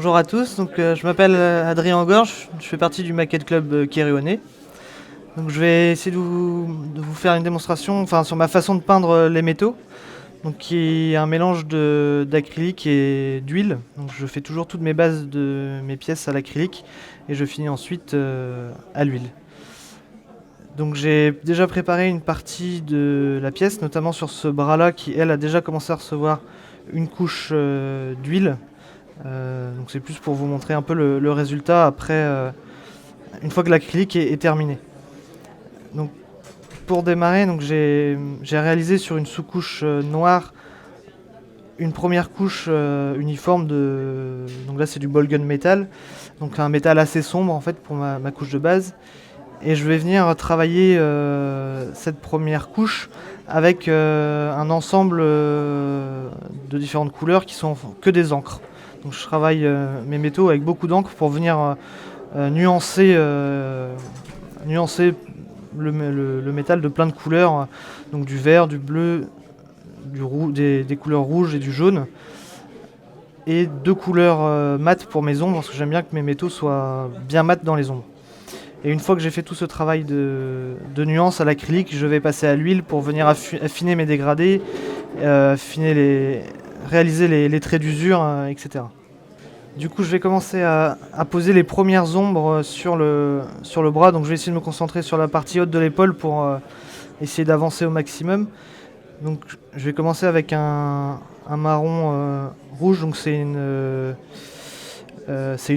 Bonjour à tous, je m'appelle Adrien Gorge, je fais partie du Maquette Club Kéréonais. Donc je vais essayer de vous faire une démonstration sur ma façon de peindre les métaux, donc qui est un mélange d'acrylique et d'huile. Donc je fais toujours toutes mes bases de mes pièces à l'acrylique et je finis ensuite à l'huile. Donc j'ai déjà préparé une partie de la pièce, notamment sur ce bras-là qui elle a déjà commencé à recevoir une couche d'huile. Donc c'est plus pour vous montrer un peu le résultat après, une fois que l'acrylique est terminé. Donc pour démarrer, j'ai réalisé sur une sous-couche noire une première couche uniforme donc là c'est du ball gun métal, donc un métal assez sombre en fait pour ma couche de base. Et je vais venir travailler cette première couche avec un ensemble de différentes couleurs qui sont que des encres. Donc je travaille mes métaux avec beaucoup d'encre pour venir nuancer le métal de plein de couleurs, donc du vert, du bleu, des couleurs rouges et du jaune. Et deux couleurs mates pour mes ombres, parce que j'aime bien que mes métaux soient bien mat dans les ombres. Et une fois que j'ai fait tout ce travail de nuance à l'acrylique, je vais passer à l'huile pour venir affiner mes dégradés, réaliser les traits d'usure, etc. Du coup, je vais commencer à poser les premières ombres sur le bras. Donc je vais essayer de me concentrer sur la partie haute de l'épaule pour essayer d'avancer au maximum. Donc je vais commencer avec un marron rouge. Donc c'est une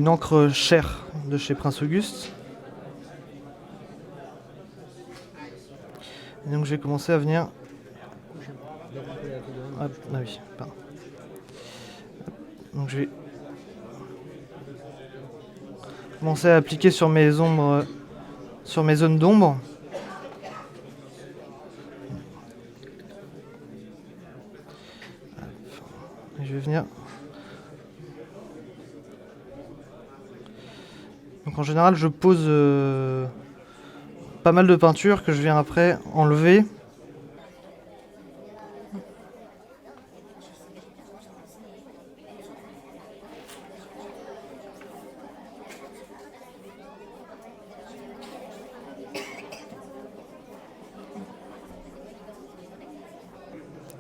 encre Cher de chez Prince Auguste. Et donc je vais commencer à venir. Hop, ah oui, pardon. Donc je vais commencer à appliquer sur mes ombres, sur mes zones d'ombre. Et je vais venir. Donc en général, je pose pas mal de peinture que je viens après enlever.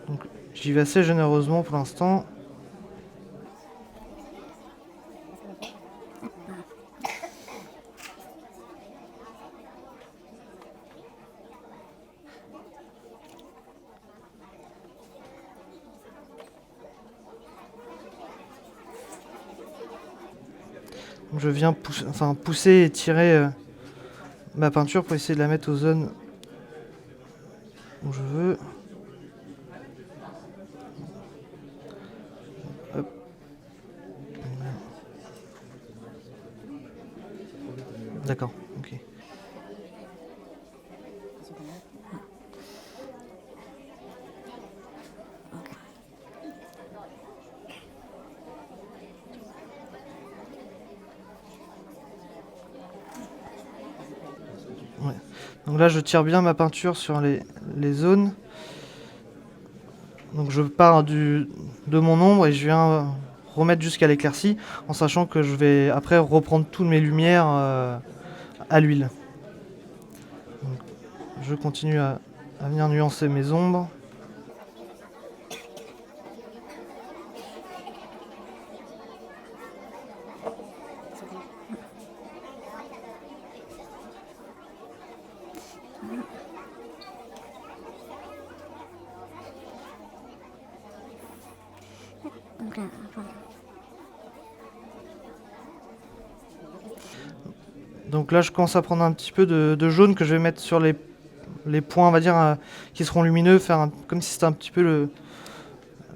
Donc j'y vais assez généreusement pour l'instant. Je viens pousser et tirer ma peinture pour essayer de la mettre aux zones où je veux. Hop. D'accord, ok. Ouais. Donc là, je tire bien ma peinture sur les zones. Donc je pars de mon ombre et je viens remettre jusqu'à l'éclaircie, en sachant que je vais après reprendre toutes mes lumières à l'huile. Donc, je continue à venir nuancer mes ombres. Donc là, je commence à prendre un petit peu de jaune que je vais mettre sur les points, on va dire, qui seront lumineux, comme si c'était un petit peu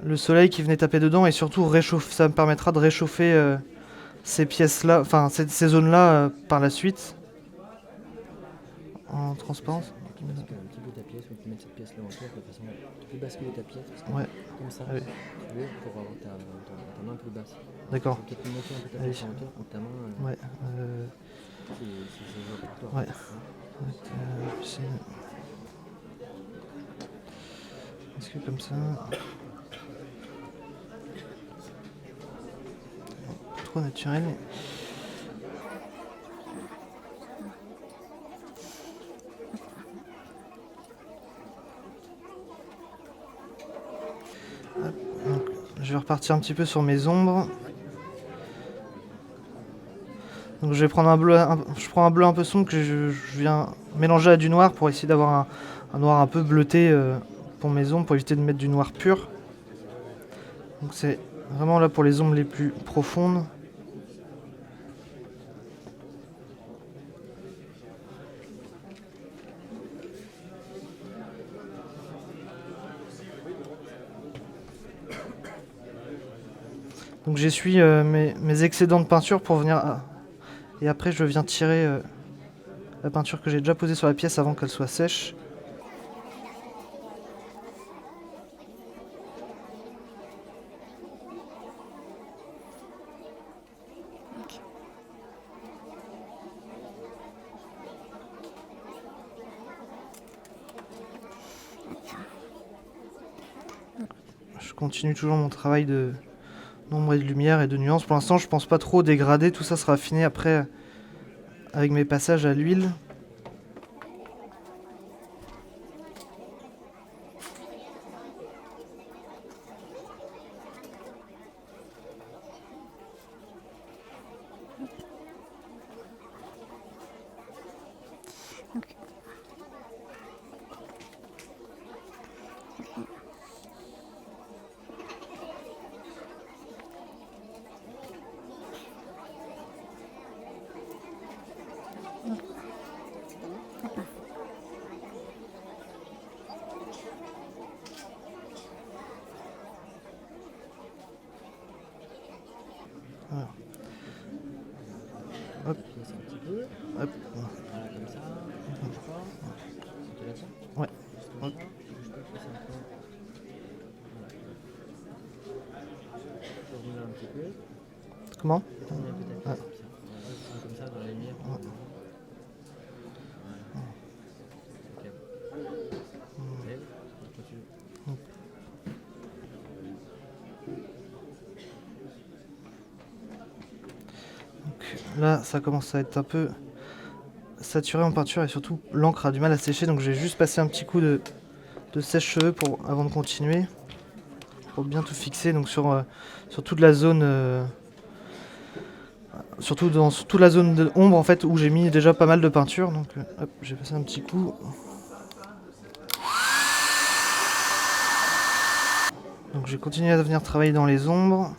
le soleil qui venait taper dedans, et surtout ça me permettra de réchauffer ces pièces-là, ces zones-là par la suite, en transparence. Tu bascules un petit peu ta pièce, ou tu mets cette pièce-là en toi, de façon tu peux basculer ta pièce, Ouais. comme ça, Allez. tu veux, pour avoir ta main plus basse. D'accord. Tu peux peut-être monter un peu ta pièce en hauteur pour que ta main... Ouais. C'est jouable pour toi. Ouais. Est-ce que comme ça... trop naturel. Hop, donc, je vais repartir un petit peu sur mes ombres. Donc je vais prendre je prends un bleu un peu sombre que je viens mélanger à du noir pour essayer d'avoir un noir un peu bleuté pour mes ombres, pour éviter de mettre du noir pur. Donc c'est vraiment là pour les ombres les plus profondes. Donc j'essuie mes excédents de peinture pour venir... Et après je viens tirer la peinture que j'ai déjà posée sur la pièce avant qu'elle soit sèche. Je continue toujours mon travail d'ombre et de lumière et de nuances. Pour l'instant je pense pas trop dégrader, tout ça sera affiné après avec mes passages à l'huile. Voilà. Hop. Pièce un petit peu. Hop. Voilà, comme ça. Bouge pas. Tu la tiens? Ouais. Juste comme Hop. ça. Bouge pas, pièce un peu. Voilà. Je remets là un petit peu. Comment? Détourner un peu ta Ah. pièce comme ça. Voilà, comme ça dans la lumière. Ouais. Voilà. Ok. Lève. Continue. Donc là, ça commence à être un peu saturé en peinture et surtout l'encre a du mal à sécher. Donc j'ai juste passé un petit coup de sèche-cheveux avant de continuer. Pour bien tout fixer. Donc sur toute la zone... surtout dans toute la zone d'ombre en fait où j'ai mis déjà pas mal de peinture. Donc hop, j'ai passé un petit coup. Donc je vais continuer à venir travailler dans les ombres.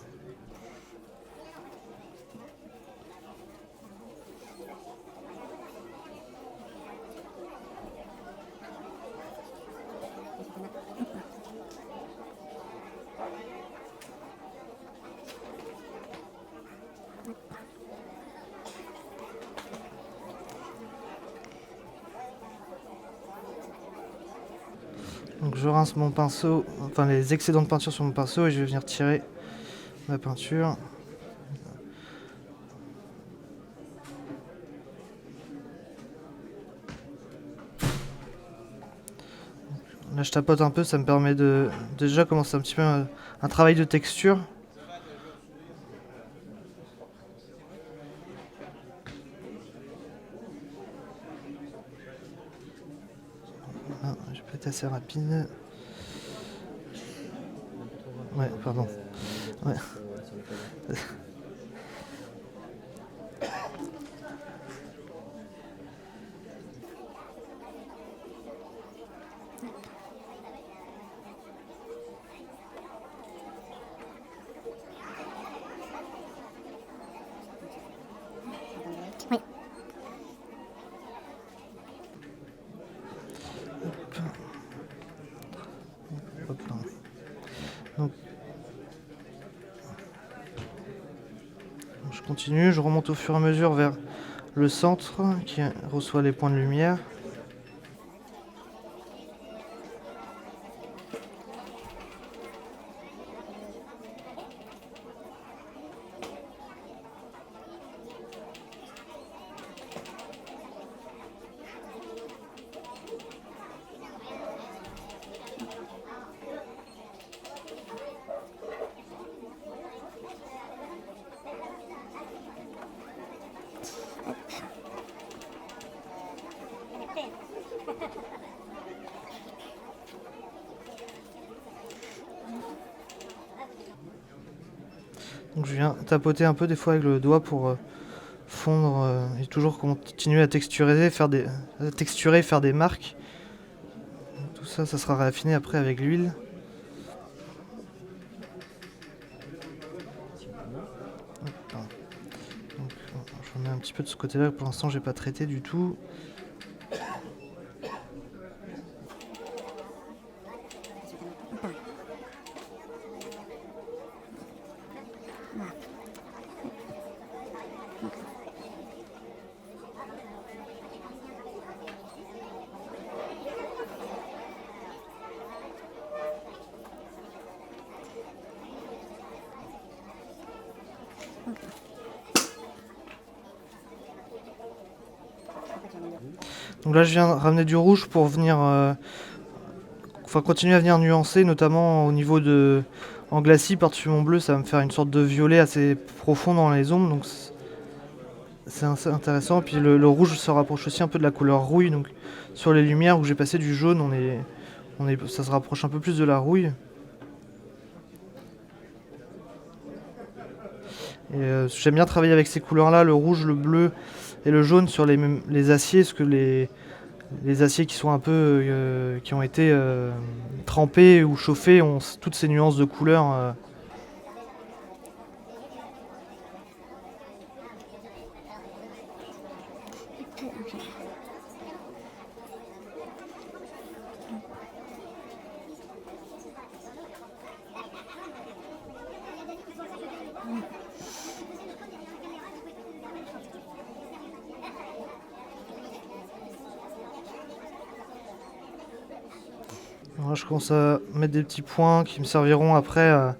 Donc je rince mon pinceau, enfin les excédents de peinture sur mon pinceau et je vais venir tirer ma peinture. Là je tapote un peu, ça me permet de déjà commencer un petit peu un travail de texture. Ah, je peux être assez rapide. Ouais, pardon. Ouais. Hop là. Donc, je continue, je remonte au fur et à mesure vers le centre qui reçoit les points de lumière. Donc je viens tapoter un peu des fois avec le doigt pour fondre et toujours continuer à texturer, faire des marques. Tout ça, ça sera raffiné après avec l'huile. Donc, je remets un petit peu de ce côté-là. Pour l'instant, j'ai pas traité du tout. Donc là, je viens ramener du rouge pour venir, continuer à venir nuancer, notamment au niveau de en glacis par-dessus mon bleu, ça va me faire une sorte de violet assez profond dans les ombres, donc c'est assez intéressant. Puis le rouge se rapproche aussi un peu de la couleur rouille, donc sur les lumières où j'ai passé du jaune, ça se rapproche un peu plus de la rouille. Et j'aime bien travailler avec ces couleurs-là, le rouge, le bleu et le jaune sur les aciers, parce que les aciers qui sont un peu qui ont été trempés ou chauffés ont toutes ces nuances de couleurs. Alors là, je commence à mettre des petits points qui me serviront après à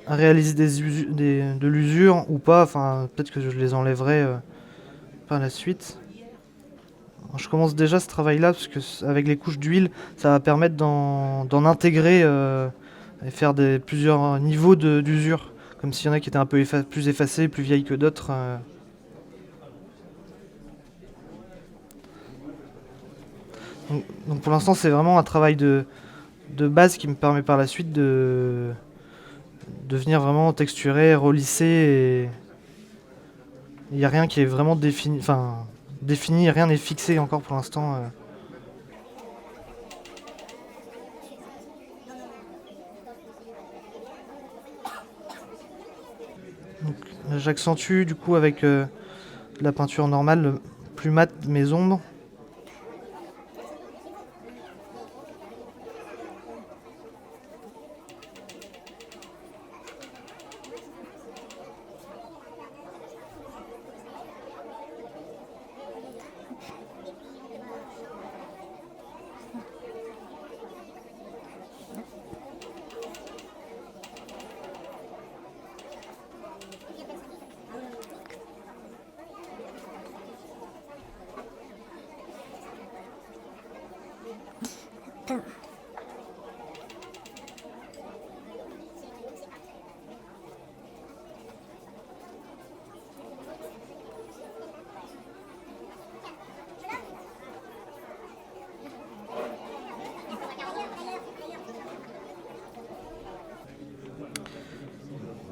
réaliser de l'usure ou pas. Enfin, peut-être que je les enlèverai par la suite. Alors, je commence déjà ce travail-là parce que avec les couches d'huile, ça va permettre d'en intégrer et faire plusieurs niveaux d'usure. Comme s'il y en a qui étaient un peu plus effacés, plus vieilles que d'autres. Donc pour l'instant, c'est vraiment un travail de base qui me permet par la suite de venir vraiment texturer, relisser. Et il n'y a rien qui est vraiment défini. Enfin, défini, rien n'est fixé encore pour l'instant. Donc, j'accentue du coup avec la peinture normale, plus mat mes ombres.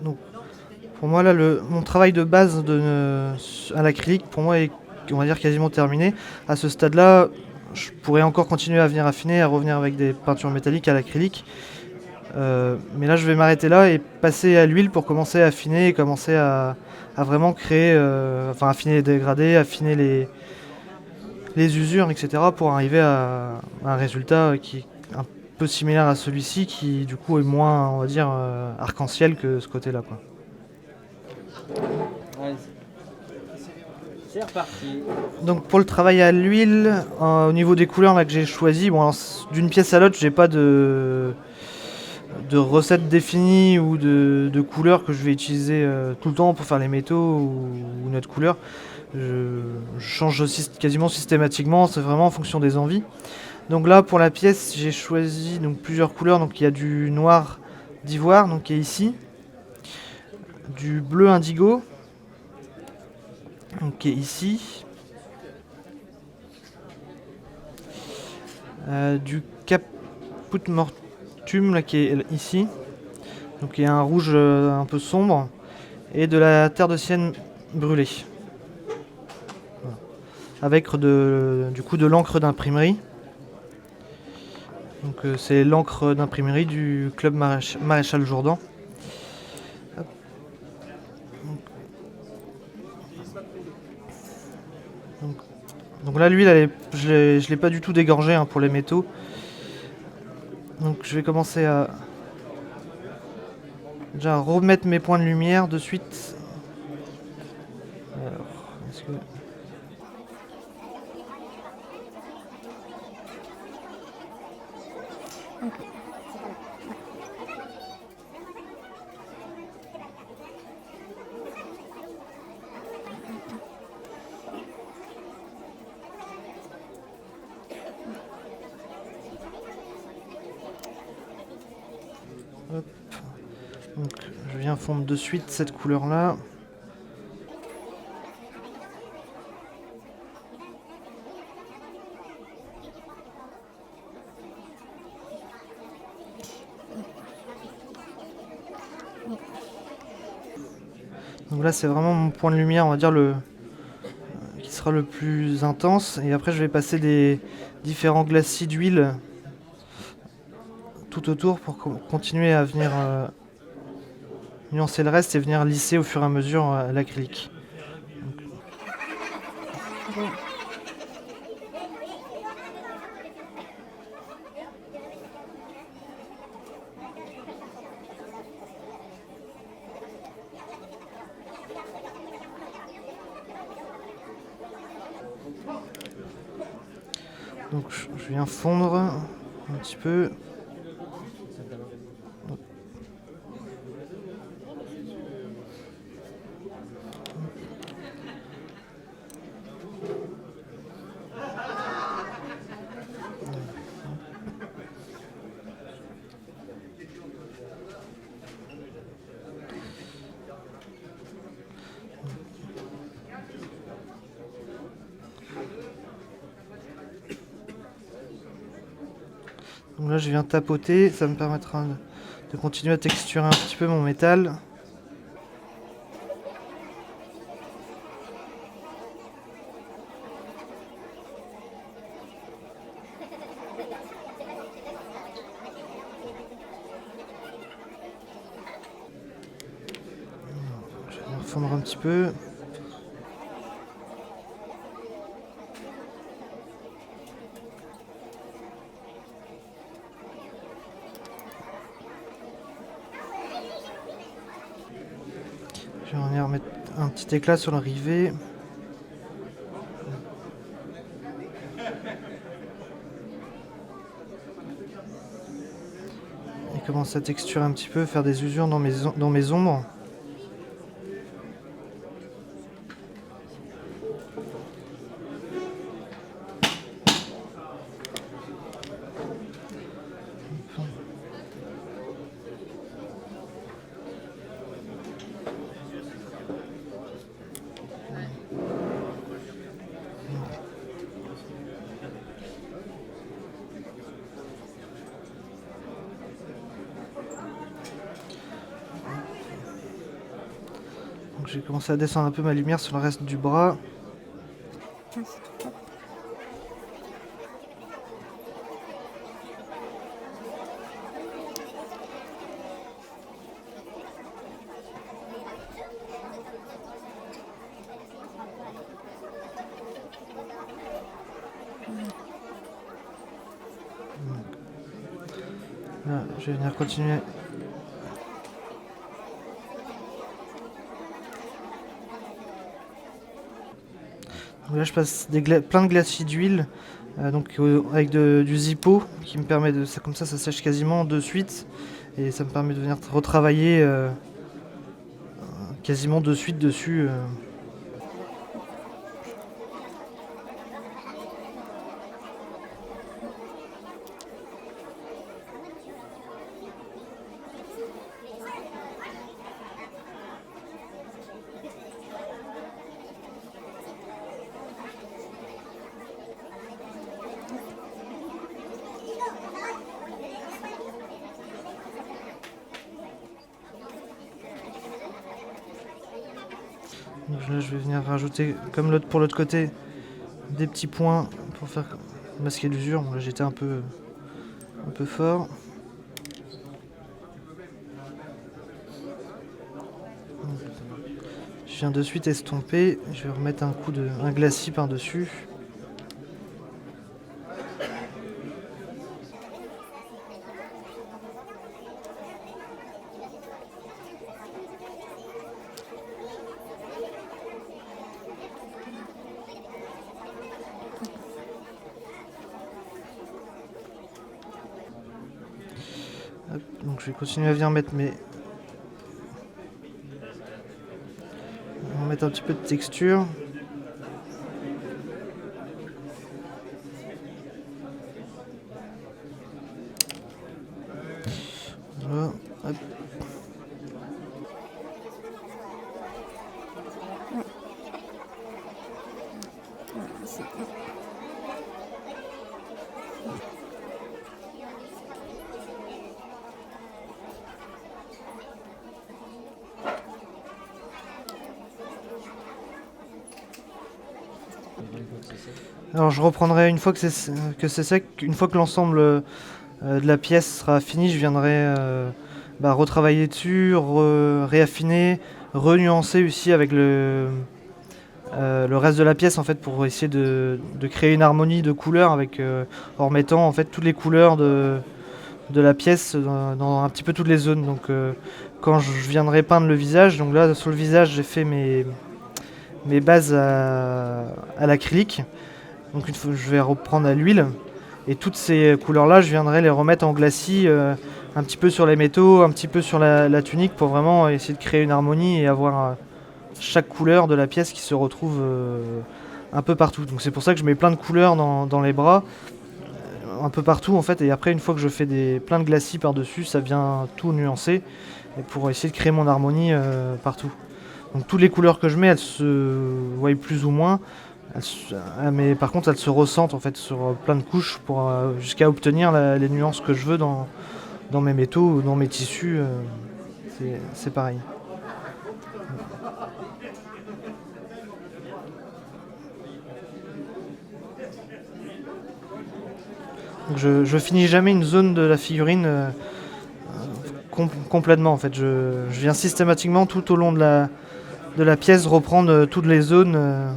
Donc, pour moi, là, mon travail de base à l'acrylique, pour moi, est, on va dire, quasiment terminé. À ce stade-là, je pourrais encore continuer à venir affiner, à revenir avec des peintures métalliques à l'acrylique. Mais là, je vais m'arrêter là et passer à l'huile pour commencer à affiner et commencer à vraiment créer, affiner les dégradés, affiner les usures, etc. pour arriver à un résultat qui est un peu similaire à celui-ci, qui du coup est moins, on va dire, arc-en-ciel que ce côté-là, quoi. C'est reparti. Donc pour le travail à l'huile, au niveau des couleurs là, que j'ai choisi, bon, d'une pièce à l'autre, j'ai pas de recette définie ou de couleurs que je vais utiliser tout le temps pour faire les métaux ou une autre couleur. Je change quasiment systématiquement, c'est vraiment en fonction des envies. Donc là pour la pièce, j'ai choisi donc plusieurs couleurs. Donc il y a du noir d'ivoire, donc qui est ici, du bleu indigo, donc qui est ici, du caput mortuum là qui est ici. Donc il y a un rouge un peu sombre et de la terre de sienne brûlée. Voilà. Avec du coup de l'encre d'imprimerie. Donc c'est l'encre d'imprimerie du club Maréchal Jourdan. Hop. Donc là l'huile je ne l'ai pas du tout dégorgée hein, pour les métaux. Donc je vais commencer à déjà remettre mes points de lumière de suite. Alors, est-ce que... Hop. Donc, je viens fondre de suite cette couleur là. Donc là c'est vraiment mon point de lumière, on va dire qui sera le plus intense. Et après je vais passer des différents glacis d'huile tout autour pour continuer à venir nuancer le reste et venir lisser au fur et à mesure l'acrylique. Donc je viens fondre un petit peu. Donc là je viens tapoter, ça me permettra de continuer à texturer un petit peu mon métal. Je vais venir fondre un petit peu. Je vais venir mettre un petit éclat sur le rivet. Et commencer à texturer un petit peu, faire des usures dans mes ombres. Donc j'ai commencé à descendre un peu ma lumière sur le reste du bras. Là, je vais venir continuer. Donc là, je passe plein de glacis d'huile, avec du Zippo qui me permet de, comme ça sèche quasiment de suite et ça me permet de venir retravailler quasiment de suite dessus. Donc là je vais venir rajouter, comme pour l'autre côté, des petits points pour faire masquer l'usure. Bon, là j'étais un peu fort. Je viens de suite estomper, je vais remettre un glacis par-dessus. Hop, donc je vais continuer à venir mettre un petit peu de texture. Voilà, hop. Alors je reprendrai une fois que c'est sec, une fois que l'ensemble de la pièce sera fini, je viendrai retravailler dessus, réaffiner, renuancer aussi avec le reste de la pièce en fait pour essayer de créer une harmonie de couleurs en remettant en fait toutes les couleurs de la pièce dans un petit peu toutes les zones. Donc quand je viendrai peindre le visage, donc là sur le visage j'ai fait mes bases à l'acrylique. Donc je vais reprendre à l'huile et toutes ces couleurs là je viendrai les remettre en glacis un petit peu sur les métaux, un petit peu sur la tunique pour vraiment essayer de créer une harmonie et avoir chaque couleur de la pièce qui se retrouve un peu partout. Donc c'est pour ça que je mets plein de couleurs dans les bras, un peu partout en fait, et après une fois que je fais plein de glacis par dessus, ça vient tout nuancer et pour essayer de créer mon harmonie partout. Donc toutes les couleurs que je mets, elles se voient plus ou moins, mais par contre elles se ressentent en fait sur plein de couches pour jusqu'à obtenir les nuances que je veux dans mes métaux ou dans mes tissus. C'est pareil. Donc je finis jamais une zone de la figurine complètement en fait. Je viens systématiquement tout au long de la pièce reprendre toutes les zones.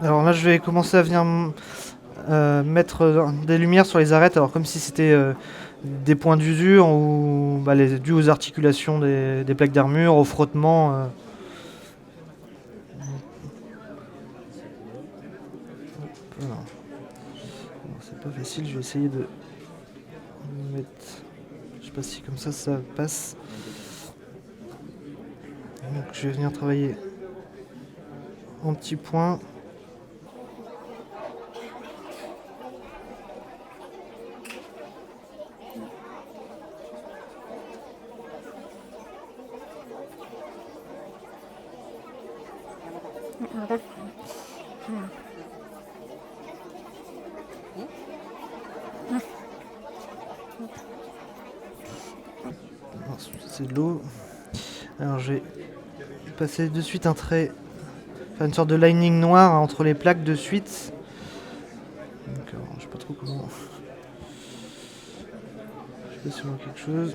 Alors là je vais commencer à venir mettre des lumières sur les arêtes, alors comme si c'était des points d'usure ou dû aux articulations des plaques d'armure, au frottement. Voilà. C'est pas facile, je vais essayer de mettre. Je sais pas si comme ça passe. Donc je vais venir travailler en petits points. C'est de l'eau. Alors je vais passer de suite un trait, faire une sorte de lining noir entre les plaques de suite. Donc, je sais pas trop comment. Je sais pas si on voit quelque chose.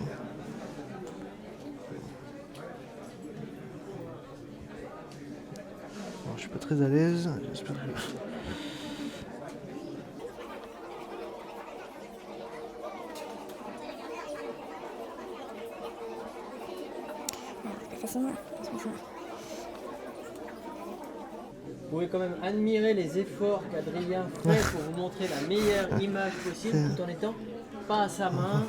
Alors, je suis pas très à l'aise. J'espère que. Vous pouvez quand même admirer les efforts qu'Adrien fait pour vous montrer la meilleure image possible tout en étant pas à sa main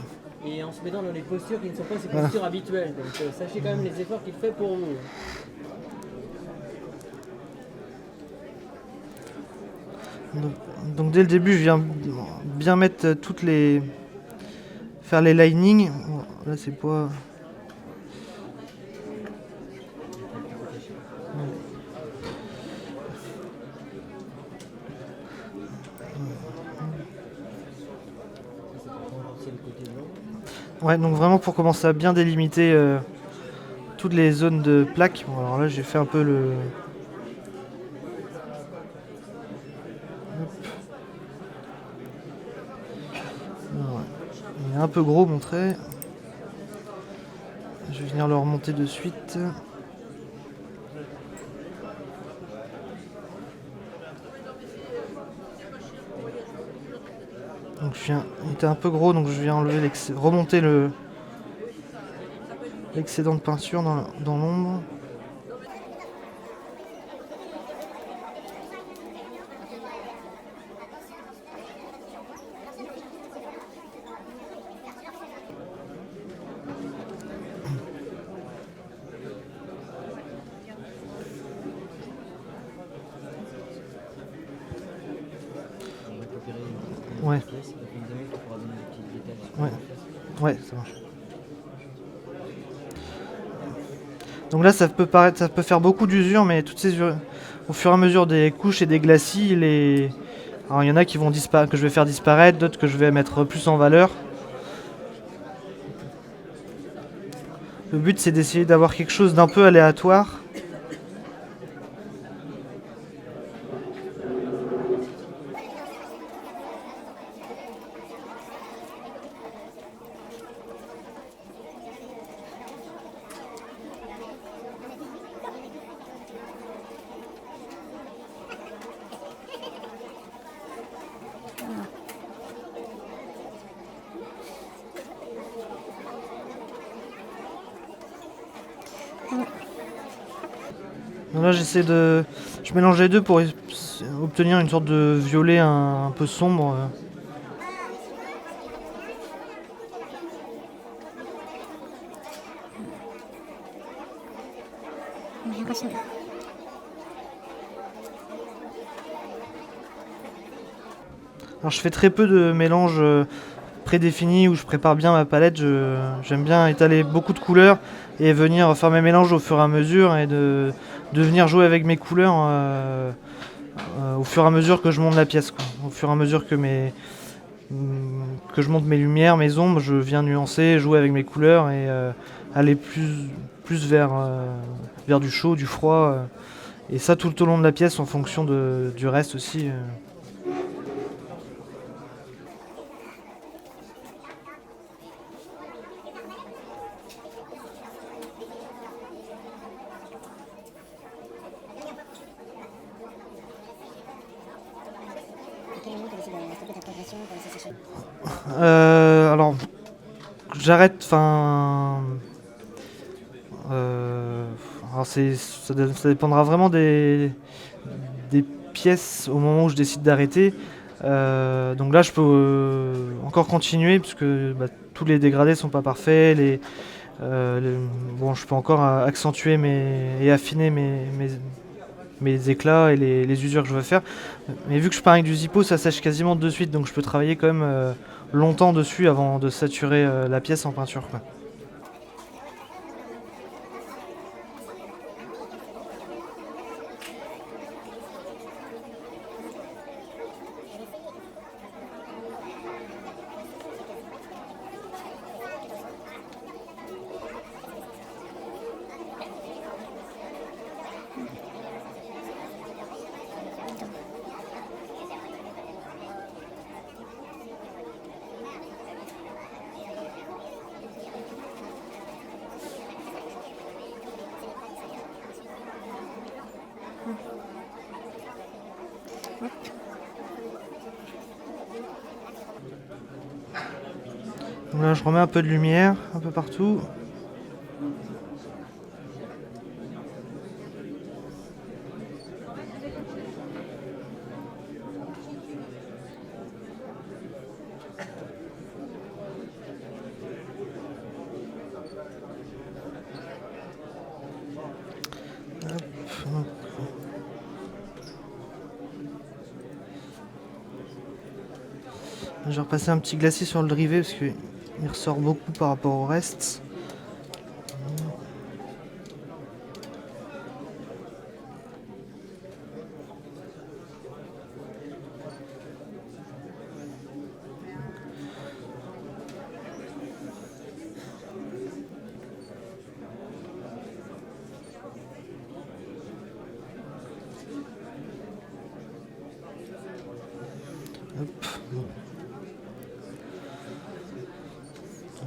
et en se mettant dans les postures qui ne sont pas ses postures habituelles. Donc sachez quand même les efforts qu'il fait pour vous. Donc dès le début je viens bien mettre faire les linings. Bon, là c'est pas. c'est le côté blanc. Ouais, donc vraiment pour commencer à bien délimiter toutes les zones de plaques. Bon, alors là j'ai fait un peu le... Hop. Alors, il est un peu gros mon trait. Je vais venir le remonter de suite. Donc il était un peu gros, donc je viens enlever remonter l'excédent de peinture dans l'ombre. On va récupérer une Ouais. pièce, et puis évidemment tu pourras donner des petits détails sur Ouais. la pièce. Ouais, ça marche. Donc là, ça peut faire beaucoup d'usure, mais au fur et à mesure des couches et des glacis, alors il y en a qui que je vais faire disparaître, d'autres que je vais mettre plus en valeur. Le but, c'est d'essayer d'avoir quelque chose d'un peu aléatoire. Donc là, je mélange les deux pour obtenir une sorte de violet un peu sombre. Alors je fais très peu de mélange prédéfini où je prépare bien ma palette. J'aime bien étaler beaucoup de couleurs et venir faire mes mélanges au fur et à mesure et de venir jouer avec mes couleurs au fur et à mesure que je monte la pièce, quoi. Au fur et à mesure que je monte mes lumières, mes ombres, je viens nuancer, jouer avec mes couleurs et aller plus vers du chaud, du froid. Et ça tout au long de la pièce en fonction du reste aussi. Alors, j'arrête, enfin... alors ça dépendra vraiment des pièces au moment où je décide d'arrêter. Donc là, je peux encore continuer puisque tous les dégradés sont pas parfaits. Bon, je peux encore accentuer et affiner mes éclats et les usures que je veux faire. Mais vu que je pars avec du Zippo, ça sèche quasiment de suite, donc je peux travailler quand même longtemps dessus avant de saturer la pièce en peinture, quoi. Donc là, je remets un peu de lumière un peu partout. Hop. Je vais repasser un petit glacis sur le drivet parce qu'il ressort beaucoup par rapport au reste.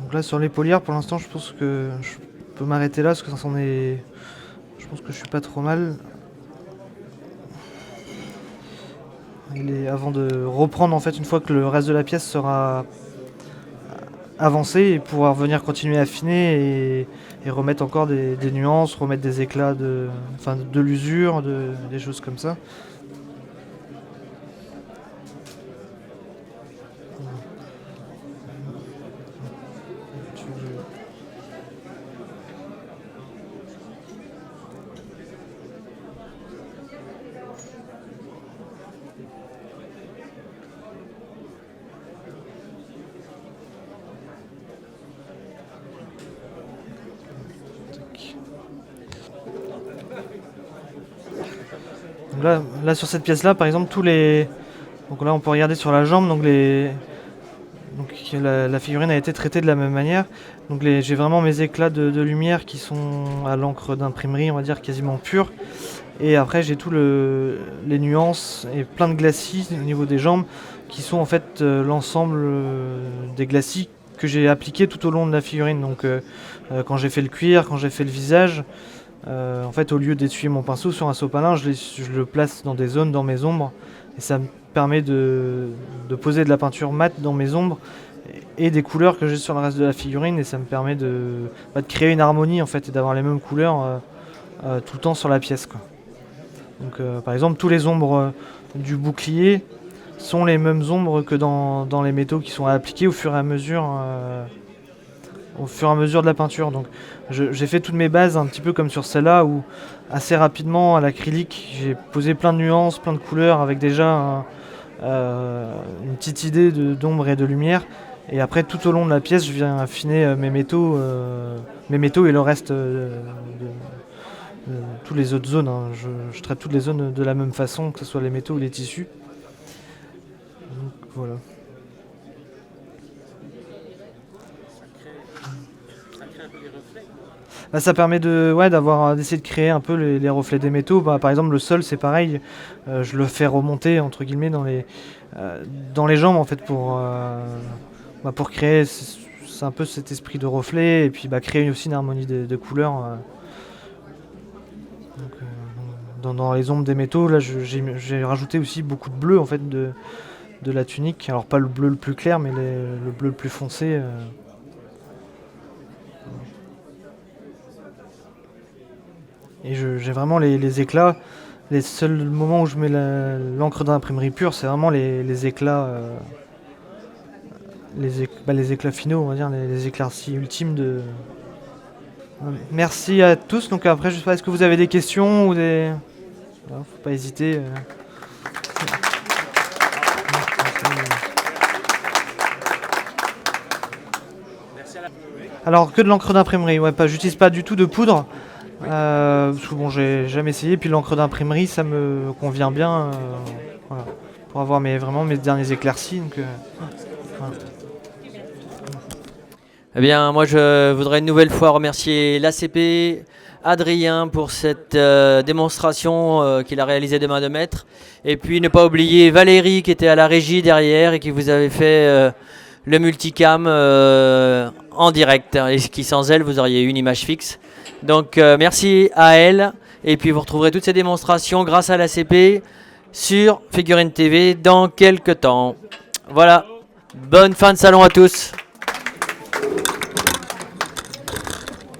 Donc là sur les polières pour l'instant je pense que je peux m'arrêter là parce que je pense que je suis pas trop mal. Avant de reprendre en fait une fois que le reste de la pièce sera avancé et pouvoir venir continuer à affiner et remettre encore des nuances, remettre des éclats de l'usure, des choses comme ça. Donc là sur cette pièce là par exemple donc là on peut regarder sur la jambe donc la figurine a été traitée de la même manière. Donc j'ai vraiment mes éclats de lumière qui sont à l'encre d'imprimerie on va dire quasiment pure. Et après j'ai les nuances et plein de glacis au niveau des jambes qui sont en fait l'ensemble des glacis que j'ai appliqués tout au long de la figurine. Donc quand j'ai fait le cuir, quand j'ai fait le visage, en fait au lieu d'essuyer mon pinceau sur un sopalin, je le place dans des zones, dans mes ombres. Et ça me permet de poser de la peinture mate dans mes ombres et des couleurs que j'ai sur le reste de la figurine. Et ça me permet de créer une harmonie en fait et d'avoir les mêmes couleurs tout le temps sur la pièce, quoi. Donc par exemple tous les ombres du bouclier sont les mêmes ombres que dans les métaux qui sont appliqués au fur et à mesure de la peinture. Donc j'ai fait toutes mes bases un petit peu comme sur celle-là où assez rapidement à l'acrylique j'ai posé plein de nuances, plein de couleurs avec déjà une petite idée d'ombre et de lumière. Et après tout au long de la pièce je viens affiner mes métaux et le reste toutes les autres zones, hein. Je traite toutes les zones de la même façon, que ce soit les métaux ou les tissus. Donc, voilà. Ça crée un peu les reflets. Ça permet d'essayer de créer un peu les reflets des métaux. Par exemple le sol c'est pareil, je le fais remonter entre guillemets dans les jambes en fait pour créer c'est un peu cet esprit de reflet et puis créer aussi une harmonie de couleurs. Dans les ombres des métaux, là j'ai rajouté aussi beaucoup de bleu en fait de la tunique. Alors pas le bleu le plus clair, mais le bleu le plus foncé. Et j'ai vraiment les éclats. Les seuls moments où je mets l'encre d'imprimerie pure, c'est vraiment les éclats, les éclats finaux, on va dire, les éclaircies ultimes de. Merci à tous. Donc après, je sais pas, est-ce que vous avez des questions ou des. Voilà, faut pas hésiter. Alors que de l'encre d'imprimerie, j'utilise pas du tout de poudre. Parce que bon, j'ai jamais essayé. Puis l'encre d'imprimerie, ça me convient bien, voilà, pour avoir vraiment mes derniers éclaircies. Donc, voilà. Eh bien, moi, je voudrais une nouvelle fois remercier l'ACP, Adrien pour cette démonstration qu'il a réalisée de main de maître. Et puis, ne pas oublier Valérie qui était à la régie derrière et qui vous avait fait le multicam en direct. Et qui, sans elle, vous auriez une image fixe. Donc, merci à elle. Et puis, vous retrouverez toutes ces démonstrations grâce à l'ACP sur Figurine TV dans quelques temps. Voilà. Bonne fin de salon à tous.